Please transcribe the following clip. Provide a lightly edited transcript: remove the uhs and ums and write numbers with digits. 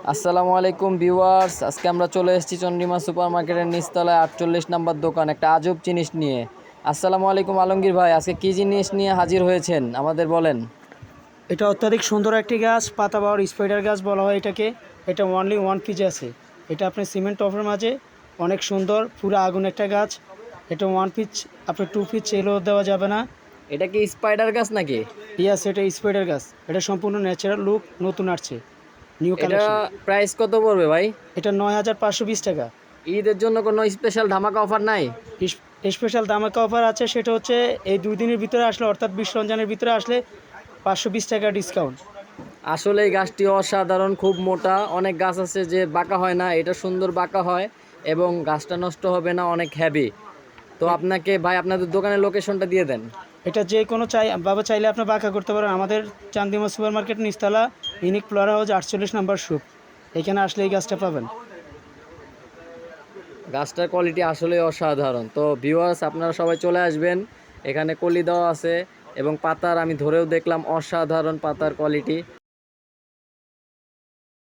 আসসালামু আলাইকুম ভিউয়ার্স, আজকে আমরা চলে এসেছি চন্ডিমা সুপার মার্কেটের নিচতলায় 48 নাম্বার দোকান, একটা আজব জিনিস নিয়ে। আসসালামু আলাইকুম আলমগীর ভাই, আজকে কি জিনিস নিয়ে হাজির হয়েছেন আমাদের বলেন। এটা অত্যাধিক সুন্দর একটি গাছ, পাতাবাহার স্পাইডার গাছ বলা হয় এটাকে। এটা অনলি ওয়ান পিস আছে। এটা আপনার সিমেন্ট টপের মাঝে অনেক সুন্দর, পুরো আগুন একটা গাছ। এটা ওয়ান পিস, আপনার টু পিস চেলেও দেওয়া যাবে না। এটা কি স্পাইডার গাছ নাকি? ইয়াস, এটা স্পাইডার গাছ। এটা সম্পূর্ণ ন্যাচারাল লুক, নতুন আসছে, নিউ এটা কালেকশন। প্রাইস কত পড়বে ভাই? এটা 9,520 টাকা। ঈদের জন্য কোনো স্পেশাল ধামাকা অফার নাই? স্পেশাল ধামাকা অফার আছে, সেটা হচ্ছে এই 2 দিনের ভিতরে আসলে, অর্থাৎ 20 রমজানের ভিতরে আসলে 520 টাকা ডিসকাউন্ট। আসলে এই গাছটি অসাধারণ, খুব মোটা। অনেক গাছ আছে যে বাঁকা হয় না, এটা সুন্দর বাঁকা হয় এবং গাছটা নষ্ট হবে না, অনেক হ্যাভি। তো আপনাকে ভাই আপনাদের দোকানের লোকেশনটা দিয়ে দেন। এটা যে কোনো চাইলে আপনি বাঁকা করতে পারেন। আমাদের চান্দিমা সুপার মার্কেট নিচতলা, Unique Flora House 48 number shop. এখানে আসলে এই গাছটা পাবেন। গাছটার কোয়ালিটি আসলে অসাধারণ। তো ভিউয়ার্স, আপনারা সবাই চলে আসবেন। এখানে কলি দেওয়া আছে এবং পাতার আমি ধরেও দেখলাম, অসাধারণ পাতার কোয়ালিটি।